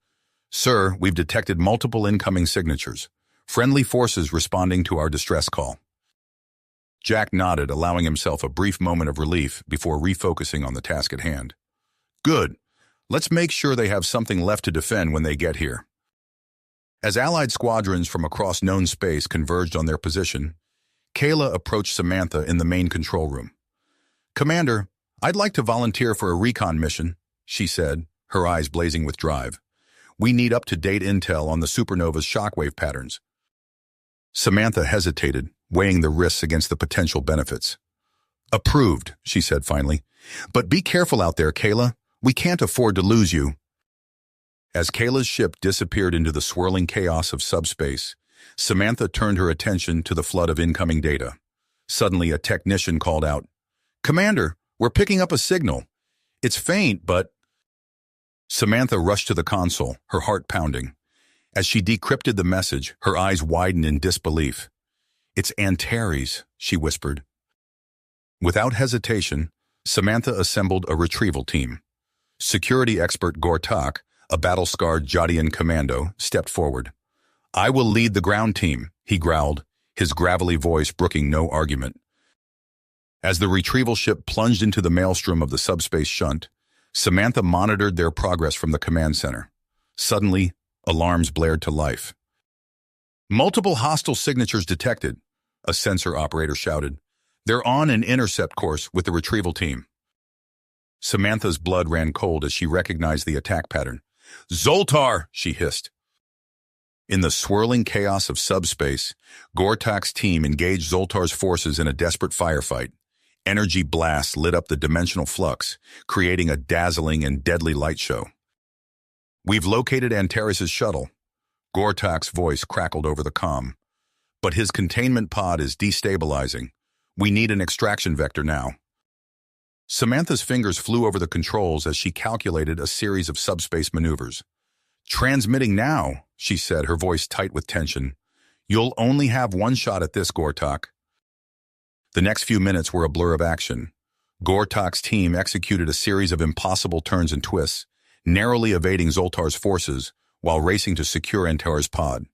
A: "Sir, we've detected multiple incoming signatures. Friendly forces responding to our distress call." Jack nodded, allowing himself a brief moment of relief before refocusing on the task at hand. "Good. Let's make sure they have something left to defend when they get here." As Allied squadrons from across known space converged on their position, Kayla approached Samantha in the main control room. "Commander, I'd like to volunteer for a recon mission," she said, her eyes blazing with drive. "We need up-to-date intel on the supernova's shockwave patterns." Samantha hesitated, weighing the risks against the potential benefits. "Approved," she said finally. "But be careful out there, Kayla. We can't afford to lose you." As Kayla's ship disappeared into the swirling chaos of subspace, Samantha turned her attention to the flood of incoming data. Suddenly, a technician called out, "Commander, we're picking up a signal. It's faint, but—" Samantha rushed to the console, her heart pounding. As she decrypted the message, her eyes widened in disbelief. "It's Antares," she whispered. Without hesitation, Samantha assembled a retrieval team. Security expert Gortak, a battle-scarred Jadian commando, stepped forward. "I will lead the ground team," he growled, his gravelly voice brooking no argument. As the retrieval ship plunged into the maelstrom of the subspace shunt, Samantha monitored their progress from the command center. Suddenly, alarms blared to life. "Multiple hostile signatures detected," a sensor operator shouted. "They're on an intercept course with the retrieval team." Samantha's blood ran cold as she recognized the attack pattern. "Zoltar!" she hissed. In the swirling chaos of subspace, Gortak's team engaged Zoltar's forces in a desperate firefight. Energy blasts lit up the dimensional flux, creating a dazzling and deadly light show. "We've located Antares' shuttle." Gortak's voice crackled over the comm. "But his containment pod is destabilizing. We need an extraction vector now." Samantha's fingers flew over the controls as she calculated a series of subspace maneuvers. "Transmitting now," she said, her voice tight with tension. "You'll only have one shot at this, Gortak." The next few minutes were a blur of action. Gortak's team executed a series of impossible turns and twists, narrowly evading Zoltar's forces while racing to secure Antares' pod.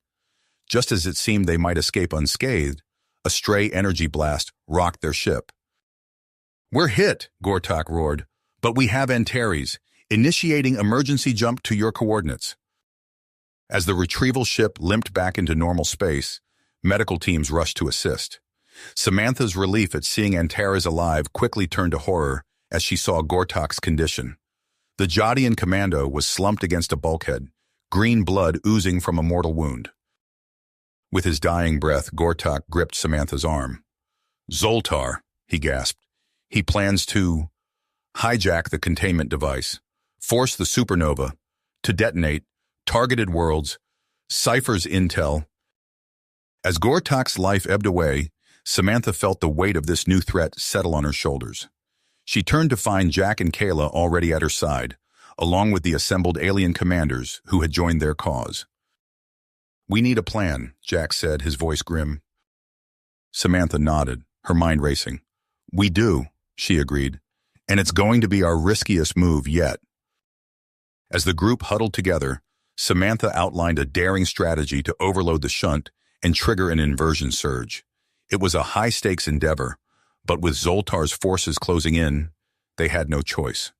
A: Just as it seemed they might escape unscathed, a stray energy blast rocked their ship. "We're hit," Gortak roared, "but we have Antares, initiating emergency jump to your coordinates." As the retrieval ship limped back into normal space, medical teams rushed to assist. Samantha's relief at seeing Antares alive quickly turned to horror as she saw Gortak's condition. The Jadian commando was slumped against a bulkhead, green blood oozing from a mortal wound. With his dying breath, Gortak gripped Samantha's arm. "Zoltar," he gasped. "He plans to hijack the containment device, force the supernova, to detonate targeted worlds, Cypher's intel." As Gortak's life ebbed away, Samantha felt the weight of this new threat settle on her shoulders. She turned to find Jack and Kayla already at her side, along with the assembled alien commanders who had joined their cause. "We need a plan," Jack said, his voice grim. Samantha nodded, her mind racing. "We do," she agreed, "and it's going to be our riskiest move yet." As the group huddled together, Samantha outlined a daring strategy to overload the shunt and trigger an inversion surge. It was a high-stakes endeavor, but with Zoltar's forces closing in, they had no choice.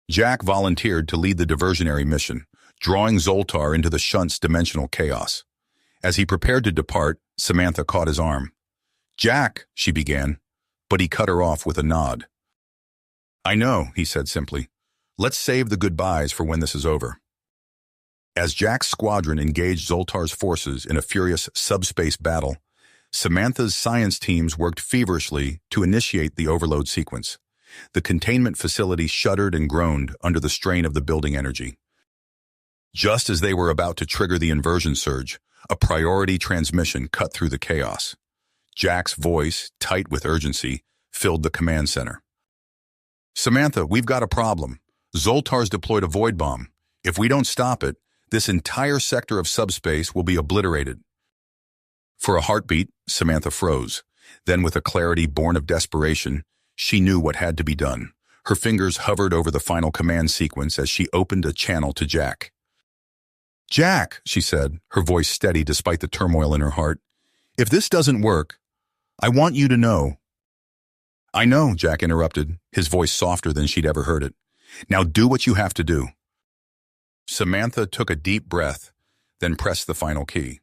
A: Jack volunteered to lead the diversionary mission, drawing Zoltar into the shunt's dimensional chaos. As he prepared to depart, Samantha caught his arm. "Jack," she began, but he cut her off with a nod. "I know," he said simply. "Let's save the goodbyes for when this is over." As Jack's squadron engaged Zoltar's forces in a furious subspace battle, Samantha's science teams worked feverishly to initiate the overload sequence. The containment facility shuddered and groaned under the strain of the building energy. Just as they were about to trigger the inversion surge, a priority transmission cut through the chaos. Jack's voice, tight with urgency, filled the command center. "Samantha, we've got a problem. Zoltar's deployed a void bomb. If we don't stop it, this entire sector of subspace will be obliterated." For a heartbeat, Samantha froze. Then, with a clarity born of desperation, she knew what had to be done. Her fingers hovered over the final command sequence as she opened a channel to Jack. "Jack," she said, her voice steady despite the turmoil in her heart, "if this doesn't work, I want you to know." "I know," Jack interrupted, his voice softer than she'd ever heard it. "Now do what you have to do." Samantha took a deep breath, then pressed the final key.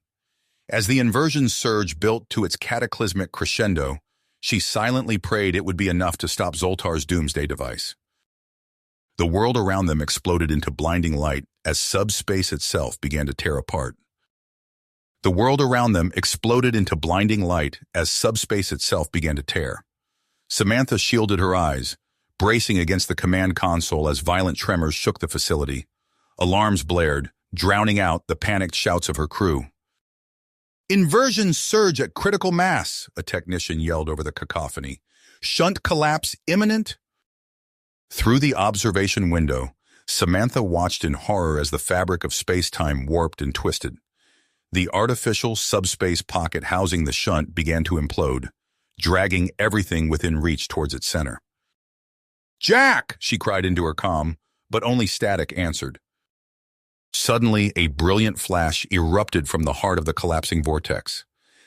A: As the inversion surge built to its cataclysmic crescendo, she silently prayed it would be enough to stop Zoltar's doomsday device. The world around them exploded into blinding light as subspace itself began to tear apart. The world around them exploded into blinding light as subspace itself began to tear. Samantha shielded her eyes, bracing against the command console as violent tremors shook the facility. Alarms blared, drowning out the panicked shouts of her crew. "Inversion surge at critical mass," a technician yelled over the cacophony. "Shunt collapse imminent." Through the observation window, Samantha watched in horror as the fabric of space-time warped and twisted. The artificial subspace pocket housing the shunt began to implode, dragging everything within reach towards its center. "Jack!" she cried into her comm, but only static answered. Suddenly, a brilliant flash erupted from the heart of the collapsing vortex.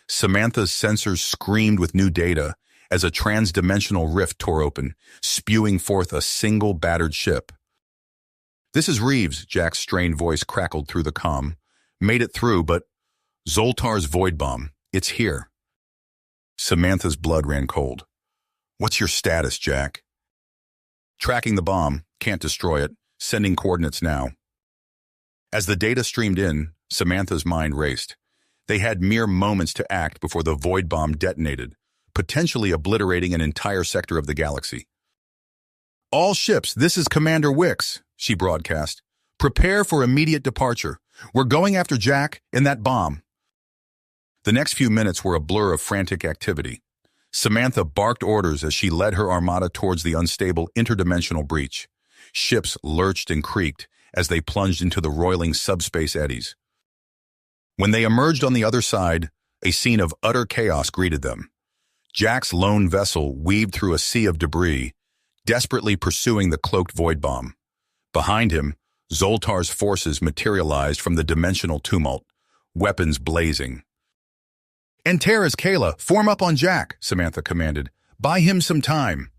A: Samantha's sensors screamed with new data as a trans-dimensional rift tore open, spewing forth a single battered ship. "This is Reeves," Jack's strained voice crackled through the comm. "Made it through, but Zoltar's void bomb, it's here." Samantha's blood ran cold. "What's your status, Jack?" "Tracking the bomb, can't destroy it, sending coordinates now." As the data streamed in, Samantha's mind raced. They had mere moments to act before the void bomb detonated, potentially obliterating an entire sector of the galaxy. "All ships, this is Commander Wicks," she broadcast. "Prepare for immediate departure. We're going after Jack and that bomb." The next few minutes were a blur of frantic activity. Samantha barked orders as she led her armada towards the unstable interdimensional breach. Ships lurched and creaked as they plunged into the roiling subspace eddies. When they emerged on the other side, a scene of utter chaos greeted them. Jack's lone vessel weaved through a sea of debris, desperately pursuing the cloaked void bomb. Behind him, Zoltar's forces materialized from the dimensional tumult, weapons blazing. "Antares, Kayla, form up on Jack," Samantha commanded. "Buy him some time."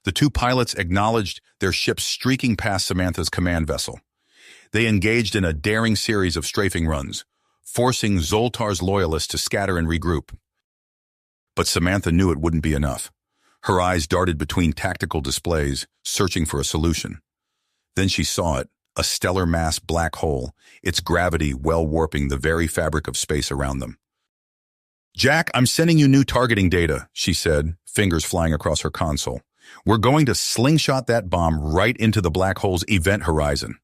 A: The two pilots acknowledged their ships streaking past Samantha's command vessel. They engaged in a daring series of strafing runs, forcing Zoltar's loyalists to scatter and regroup. But Samantha knew it wouldn't be enough. Her eyes darted between tactical displays, searching for a solution. Then she saw it, a stellar mass black hole, its gravity well-warping the very fabric of space around them. "Jack, I'm sending you new targeting data," she said, fingers flying across her console. "We're going to slingshot that bomb right into the black hole's event horizon."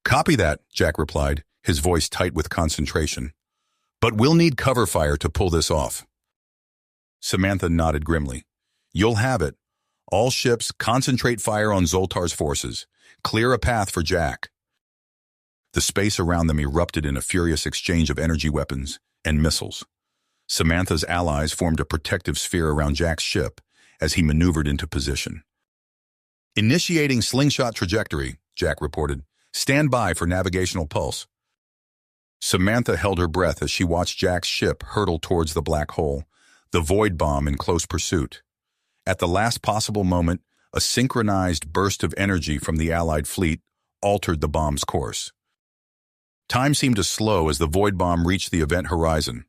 A: "Copy that," Jack replied, his voice tight with concentration. "But we'll need cover fire to pull this off." Samantha nodded grimly. "You'll have it. All ships, concentrate fire on Zoltar's forces. Clear a path for Jack." The space around them erupted in a furious exchange of energy weapons and missiles. Samantha's allies formed a protective sphere around Jack's ship as he maneuvered into position. "Initiating slingshot trajectory," Jack reported. "Stand by for navigational pulse." Samantha held her breath as she watched Jack's ship hurtle towards the black hole, the void bomb in close pursuit. At the last possible moment, a synchronized burst of energy from the Allied fleet altered the bomb's course. Time seemed to slow as the void bomb reached the event horizon.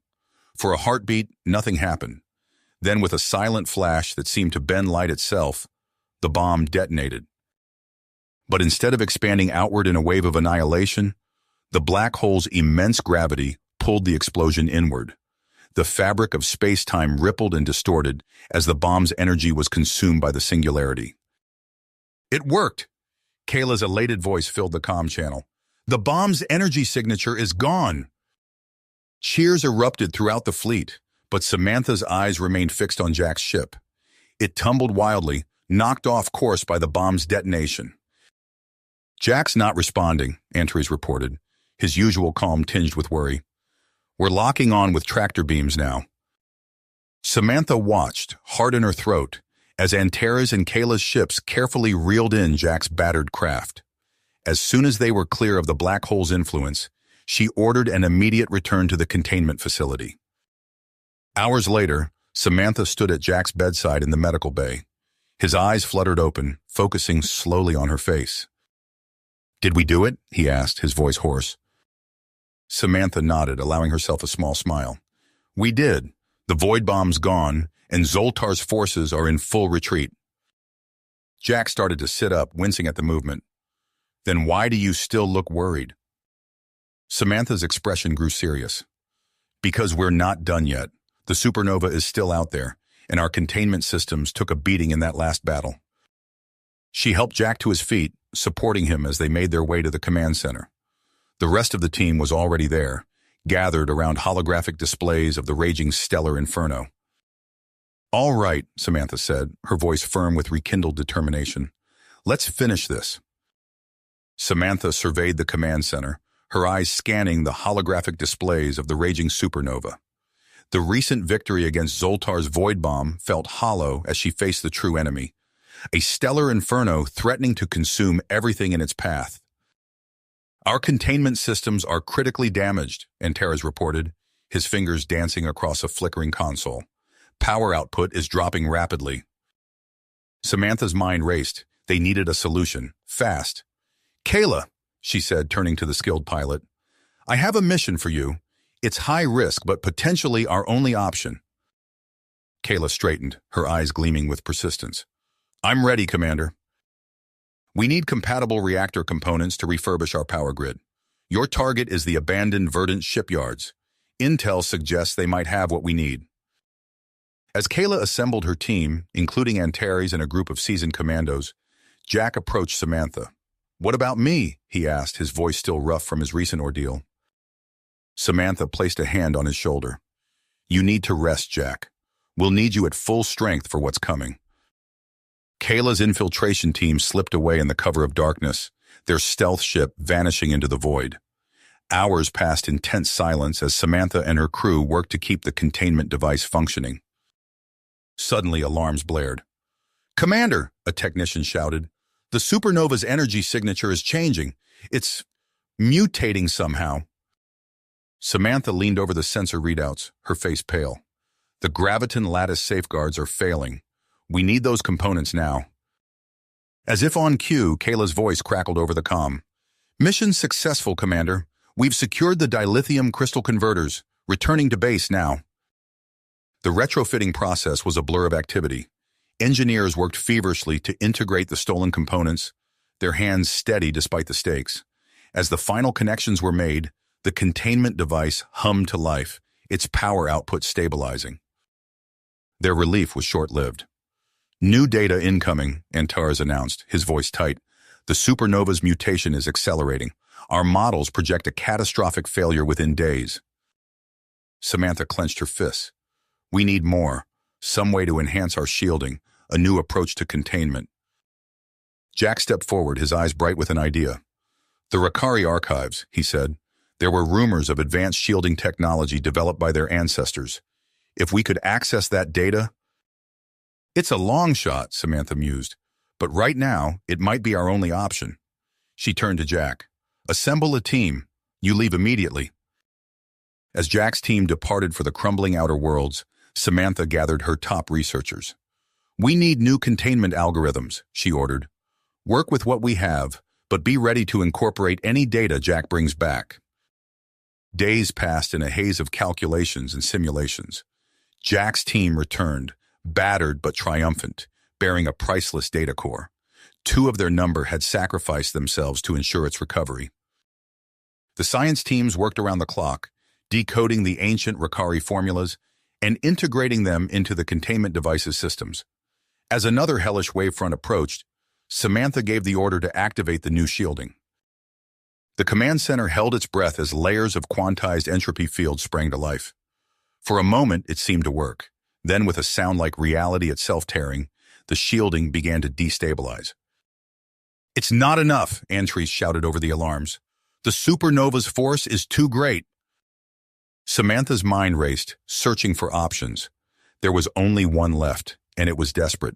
A: For a heartbeat, nothing happened. Then, with a silent flash that seemed to bend light itself, the bomb detonated. But instead of expanding outward in a wave of annihilation, the black hole's immense gravity pulled the explosion inward. The fabric of space-time rippled and distorted as the bomb's energy was consumed by the singularity. It worked! Kayla's elated voice filled the comm channel. The bomb's energy signature is gone! Cheers erupted throughout the fleet, but Samantha's eyes remained fixed on Jack's ship. It tumbled wildly, knocked off course by the bomb's detonation. Jack's not responding, Antares reported, his usual calm tinged with worry. We're locking on with tractor beams now. Samantha watched, heart in her throat, as Antares and Kayla's ships carefully reeled in Jack's battered craft. As soon as they were clear of the black hole's influence, she ordered an immediate return to the containment facility. Hours later, Samantha stood at Jack's bedside in the medical bay. His eyes fluttered open, focusing slowly on her face. Did we do it? He asked, his voice hoarse. Samantha nodded, allowing herself a small smile. We did. The void bomb's gone, and Zoltar's forces are in full retreat. Jack started to sit up, wincing at the movement. Then why do you still look worried? Samantha's expression grew serious. Because we're not done yet. The supernova is still out there, and our containment systems took a beating in that last battle. She helped Jack to his feet, supporting him as they made their way to the command center. The rest of the team was already there, gathered around holographic displays of the raging stellar inferno. All right, Samantha said, her voice firm with rekindled determination. Let's finish this. Samantha surveyed the command center, her eyes scanning the holographic displays of the raging supernova. The recent victory against Zoltar's void bomb felt hollow as she faced the true enemy, a stellar inferno threatening to consume everything in its path. Our containment systems are critically damaged, Antares reported, his fingers dancing across a flickering console. Power output is dropping rapidly. Samantha's mind raced. They needed a solution, fast. Kayla, she said, turning to the skilled pilot, I have a mission for you. It's high risk, but potentially our only option. Kayla straightened, her eyes gleaming with persistence. I'm ready, Commander. We need compatible reactor components to refurbish our power grid. Your target is the abandoned Verdant shipyards. Intel suggests they might have what we need. As Kayla assembled her team, including Antares and a group of seasoned commandos, Jack approached Samantha. What about me? He asked, his voice still rough from his recent ordeal. Samantha placed a hand on his shoulder. You need to rest, Jack. We'll need you at full strength for what's coming. Kayla's infiltration team slipped away in the cover of darkness, their stealth ship vanishing into the void. Hours passed in tense silence as Samantha and her crew worked to keep the containment device functioning. Suddenly, alarms blared. Commander, a technician shouted, the supernova's energy signature is changing. It's mutating somehow. Samantha leaned over the sensor readouts, her face pale. The graviton lattice safeguards are failing. We need those components now. As if on cue, Kayla's voice crackled over the comm. Mission successful, Commander. We've secured the dilithium crystal converters, returning to base now. The retrofitting process was a blur of activity. Engineers worked feverishly to integrate the stolen components, their hands steady despite the stakes. As the final connections were made, the containment device hummed to life, its power output stabilizing. Their relief was short-lived. New data incoming, Antares announced, his voice tight. The supernova's mutation is accelerating. Our models project a catastrophic failure within days. Samantha clenched her fists. We need more. Some way to enhance our shielding, a new approach to containment. Jack stepped forward, his eyes bright with an idea. The Rakari archives, he said. There were rumors of advanced shielding technology developed by their ancestors. If we could access that data... It's a long shot, Samantha mused, but right now, it might be our only option. She turned to Jack. Assemble a team. You leave immediately. As Jack's team departed for the crumbling outer worlds, Samantha gathered her top researchers. We need new containment algorithms, she ordered. Work with what we have, but be ready to incorporate any data Jack brings back. Days passed in a haze of calculations and simulations. Jack's team returned, battered but triumphant, bearing a priceless data core. 2 of their number had sacrificed themselves to ensure its recovery. The science teams worked around the clock, decoding the ancient Ricari formulas and integrating them into the containment device's systems. As another hellish wavefront approached, Samantha gave the order to activate the new shielding. The command center held its breath as layers of quantized entropy fields sprang to life. For a moment, it seemed to work. Then, with a sound like reality itself tearing, the shielding began to destabilize. "It's not enough," Antries shouted over the alarms. "The supernova's force is too great." Samantha's mind raced, searching for options. There was only one left, and it was desperate.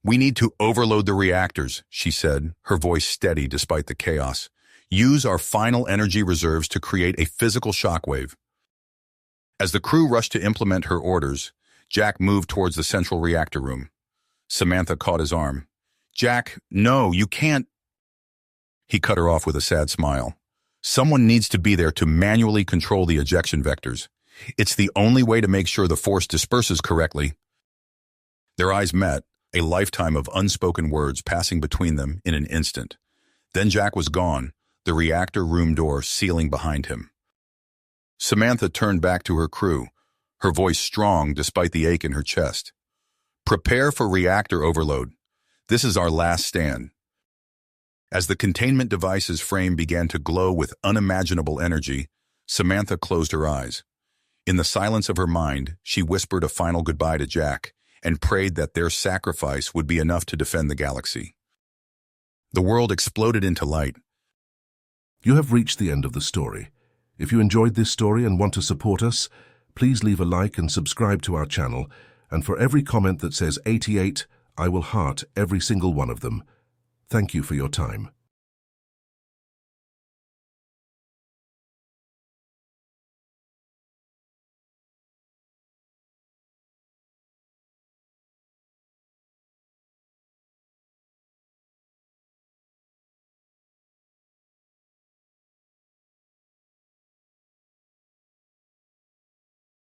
A: "We need to overload the reactors," she said, her voice steady despite the chaos. "Use our final energy reserves to create a physical shockwave." As the crew rushed to implement her orders, Jack moved towards the central reactor room. Samantha caught his arm. "Jack, no, you can't." He cut her off with a sad smile. "Someone needs to be there to manually control the ejection vectors. It's the only way to make sure the force disperses correctly." Their eyes met, a lifetime of unspoken words passing between them in an instant. Then Jack was gone, the reactor room door sealing behind him. Samantha turned back to her crew, her voice strong despite the ache in her chest. "Prepare for reactor overload. This is our last stand." As the containment device's frame began to glow with unimaginable energy, Samantha closed her eyes. In the silence of her mind, she whispered a final goodbye to Jack and prayed that their sacrifice would be enough to defend the galaxy. The world exploded into light.
B: You have reached the end of the story. If you enjoyed this story and want to support us, please leave a like and subscribe to our channel, and for every comment that says 88, I will heart every single one of them. Thank you for your time.